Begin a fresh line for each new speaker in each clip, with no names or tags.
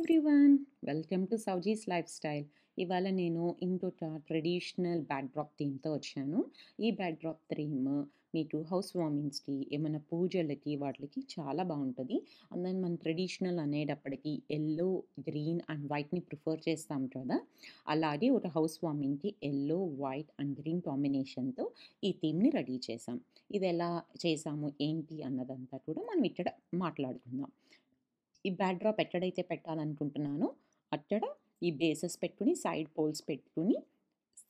Everyone, welcome to Sowji's lifestyle. ఇవాళ నేను ఇంకొక ట్రెడిషనల్ బ్యాక్‌డ్రాప్ థీమ్‌తో వచ్చాను. ఈ బ్యాక్‌డ్రాప్ థీమ్ మీకు హౌస్ వార్మింగ్స్‌కి, ఏమన్నా పూజలకి వాటిలకి చాలా బావుంటది. అండ్ దెన్ మన ట్రెడిషనల్ అనేటప్పటికి యెల్లో, గ్రీన్ అండ్ వైట్‌ని ప్రిఫర్ చేస్తాం కదా! అలాగే ఒక హౌస్ వార్మింగ్‌కి యెల్లో, వైట్ అండ్ గ్రీన్ కాంబినేషన్‌తో ఈ థీమ్‌ని రెడీ చేశాం. ఇదెలా చేశాము, ఏంటి అన్నదంతా కూడా మనం ఇక్కడ మాట్లాడుకుందాం. ఈ బ్యాక్‌డ్రాప్ ఎక్కడైతే పెట్టాలనుకుంటున్నానో అక్కడ ఈ బేసెస్ పెట్టుకొని, సైడ్ పోల్స్ పెట్టుకొని,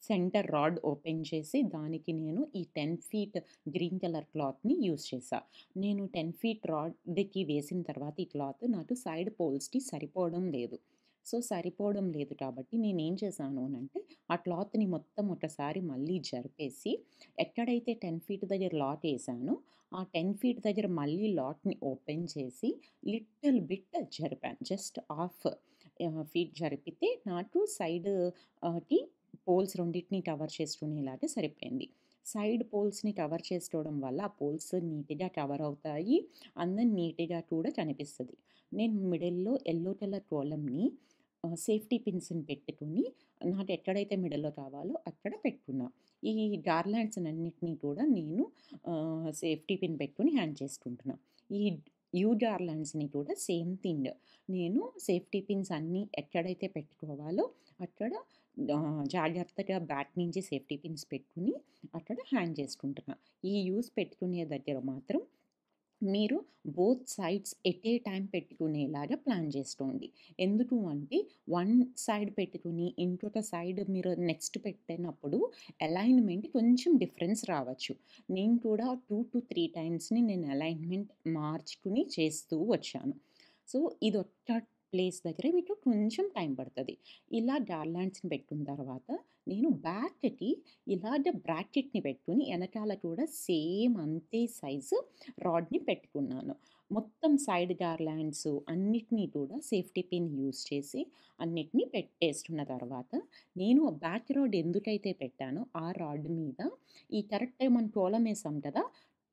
సెంటర్ రాడ్ ఓపెన్ చేసి దానికి నేను ఈ 10 ఫీట్ గ్రీన్ కలర్ క్లాత్‌ని యూజ్ చేశా. నేను 10 ఫీట్ రాడ్‌కి వేసిన తర్వాత ఈ క్లాత్ నాకు సైడ్ పోల్స్‌కి సరిపోవడం లేదు. సో, సరిపోవడం లేదు కాబట్టి నేనేం చేశాను అనంటే, ఆ క్లాత్‌ని మొత్తం ఒకసారి మళ్ళీ జరిపేసి, ఎక్కడైతే 10 ఫీట్ దగ్గర లాట్ ఏసానో, ఆ 10 ఫీట్ దగ్గర మళ్ళీ లాట్‌ని ఓపెన్ చేసి, లిటిల్ బిట్ జరిపాను. జస్ట్ హాఫ్ ఫీట్ జరిపితే నాకు సైడ్ కి పోల్స్ రెండిటిని కవర్ చేసుకునేలాగా సరిపోయింది. సైడ్ పోల్స్‌ని కవర్ చేసుకోవడం వల్ల ఆ పోల్స్ నీట్‌గా కవర్ అవుతాయి. అండ్ దెన్ నీట్‌గా కూడా కనిపిస్తది. నేను మిడిల్‌లో యెల్లో కలర్ కాలమ్‌ని సేఫ్టీ పిన్స్‌ని పెట్టుకొని, నాకు ఎక్కడైతే మిడిల్‌లో కావాలో అక్కడ పెట్టుకున్నా. ఈ గార్లాండ్స్‌నన్నిటిని కూడా నేను సేఫ్టీ పిన్ పెట్టుకొని హ్యాంగ్ చేసుకుంటున్నా. ఈ యూ గార్లాండ్స్‌ని కూడా సేమ్ థింగ్. నేను సేఫ్టీ పిన్స్ అన్నీ ఎక్కడైతే పెట్టుకోవాలో అక్కడ జాగ్రత్తగా బ్యాక్ నుంచి సేఫ్టీ పిన్స్ పెట్టుకొని అక్కడ హ్యాంగ్ చేసుకుంటున్నా. ఈ యూస్ పెట్టుకునే దగ్గర మాత్రం మీరు both sides at a time పెట్టుకునేలాగా ప్లాన్ చేసుకోండి. ఎందుకు అంటే, వన్ సైడ్ పెట్టుకొని ఇంకొక సైడ్ మీరు నెక్స్ట్ పెట్టినప్పుడు అలైన్‌మెంట్ కొంచెం డిఫరెన్స్ రావచ్చు. నేను కూడా 2-3 టైమ్స్‌ని నేను అలైన్‌మెంట్ మార్చుకుని చేస్తూ వచ్చాను. సో, ఇదొక్క ప్లేస్ దగ్గరే మీకు కొంచెం టైం పడతది. ఇలా గార్లాండ్స్‌ని పెట్టిన తర్వాత నేను బ్యాక్‌కి ఇలాగ బ్రాకెట్‌ని పెట్టుకొని ఎనకాల కూడా సేమ్ అంతే సైజు రాడ్‌ని పెట్టుకున్నాను. మొత్తం సైడ్ గార్లాండ్స్ అన్నిటిని కూడా సేఫ్టీ పిన్ యూజ్ చేసి అన్నిటిని పెట్టేసుకున్న తర్వాత, నేను ఆ బ్యాక్ రాడ్ ఎందుకైతే పెట్టానో ఆ రాడ్ మీద ఈ కరెక్ట్‌గా మనం కోలం ఏసాం కదా!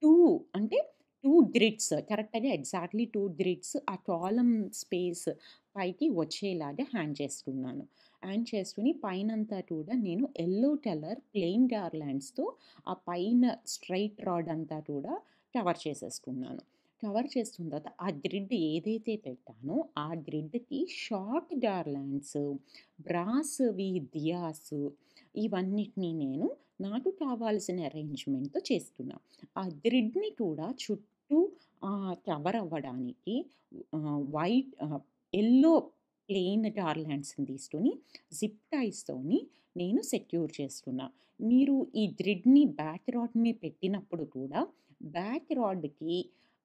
2 అంటే 2 గ్రిడ్స్ కరెక్ట్‌గా ఎగ్జాక్ట్‌లీ 2 గ్రిడ్స్ ఆ కాలమ్ స్పేస్ పైకి వచ్చేలాగా హ్యాంగ్ చేసుకున్నాను. హ్యాంగ్ చేసుకొని పైనంతా కూడా నేను యెల్లో కలర్ ప్లెయిన్ గార్లాండ్స్‌తో ఆ పైన స్ట్రెయిట్ రాడ్ అంతా కూడా కవర్ చేసేసుకున్నాను. కవర్ చేసుకున్న తర్వాత ఆ గ్రిడ్ ఏదైతే పెట్టానో ఆ గ్రిడ్‌కి షార్ట్ గార్లాండ్స్, బ్రాస్‌వి దియాస్ ఇవన్నిటిని నేను నాకు కావాల్సిన అరేంజ్‌మెంట్‌తో చేస్తున్నా. ఆ గ్రిడ్‌ని కూడా చుట్టూ కవర్ అవ్వడానికి యెల్లో ప్లెయిన్ గార్లాండ్స్‌ని తీసుకొని జిప్ టైస్తోని నేను సెక్యూర్ చేస్తున్నా. మీరు ఈ గ్రిడ్‌ని బ్యాక్ రాడ్‌ని పెట్టినప్పుడు కూడా బ్యాక్ రాడ్‌కి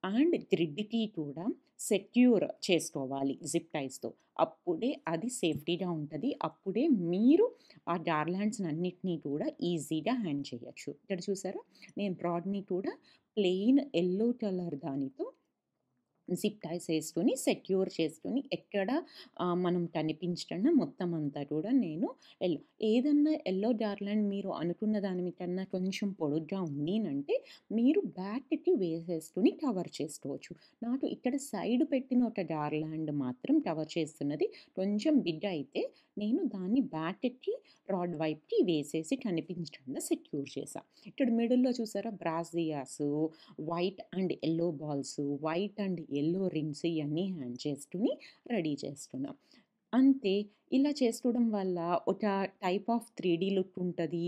అండ్ గ్రిడ్‌కి కూడా సెక్యూర్ చేసుకోవాలి జిప్ టైస్‌తో. అప్పుడే అది సేఫ్టీగా ఉంటది. అప్పుడే మీరు ఆ గార్లాండ్స్‌నన్నిటిని కూడా ఈజీగా హ్యాంగ్ చేయొచ్చు. ఇక్కడ చూసారా? నేను రాడ్‌ని కూడా ప్లెయిన్ యెల్లో కలర్ దానితో జిప్ టైస్ ఏసుకొని, సెక్యూర్ చేసుకొని, ఎక్కడ మనం కనిపించకుండా మొత్తం అంతా కూడా నేను యెల్లో ఏదన్నా యెల్లో గార్లాండ్ మీరు అనుకున్న దాని కన్నా కొంచెం పొడుగ్గా ఉందనంటే, మీరు బ్యాక్‌కి వేసేసుకొని కవర్ చేసుకోవచ్చు. నాకు ఇక్కడ సైడ్ పెట్టిన ఒక గార్లాండ్ మాత్రం కవర్ చేస్తున్నది కొంచెం బిగ్ అయితే, నేను దాన్ని బ్యాక్‌కి రాడ్ వైపుకి వేసేసి కనిపించకుండా సెక్యూర్ చేశా. ఇక్కడ మిడిల్‌లో చూసారా బ్రాసియాసు, white and yellow balls, white and yellow rings ఇయన్నీ హ్యాంగ్ చేసుకొని రెడీ చేస్తున్నాం. అంతే. ఇలా చేసుకోవడం వల్ల ఒక టైప్ ఆఫ్ 3 లుక్ ఉంటది.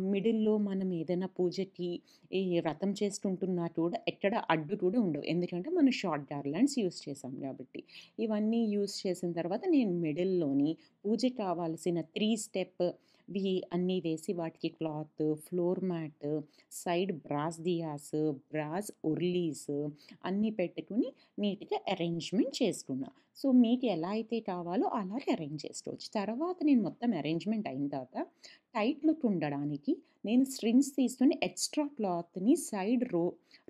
మిడిల్‌లో మనం ఏదైనా పూజకి ఈ వ్రతం చేసుకుంటున్నా కూడా ఎక్కడ అడ్డు కూడా ఉండవు. ఎందుకంటే మనం షార్ట్ గార్లాండ్స్ యూజ్ చేసాం కాబట్టి. ఇవన్నీ యూజ్ చేసిన తర్వాత నేను మిడిల్‌లోని పూజకి కావాల్సిన 3 స్టెప్‌వి అన్నీ వేసి వాటికి cloth, floor mat, side brass diyas, brass urlis అన్నీ పెట్టుకొని నీట్‌గా అరేంజ్‌మెంట్ చేసుకున్నా. సో, మీకు ఎలా అయితే కావాలో అలాగే అరేంజ్ చేసుకోవచ్చు. తర్వాత నేను మొత్తం అరేంజ్‌మెంట్ అయిన తర్వాత టైట్ లుక్ ఉండడానికి నేను స్ట్రింగ్స్ తీసుకొని ఎక్స్‌ట్రా క్లాత్‌ని సైడ్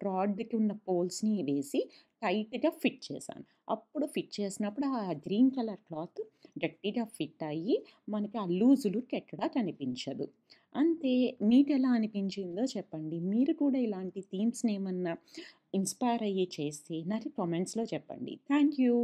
రాడ్‌కి ఉన్న పోల్స్‌ని వేసి టైట్‌గా ఫిట్ చేశాను. అప్పుడు ఫిట్ చేసినప్పుడు ఆ గ్రీన్ కలర్ క్లాత్ గట్టిగా ఫిట్ అయ్యి మనకి ఆ లూజ్ లుక్ ఎక్కడా కనిపించదు. అంతే. మీకెలా అనిపించిందో చెప్పండి. మీరు కూడా ఇలాంటి థీమ్స్‌ని ఏమన్నా ఇన్‌స్పైర్ అయ్యి చేస్తే నాకు కామెంట్స్‌లో చెప్పండి. Thank you.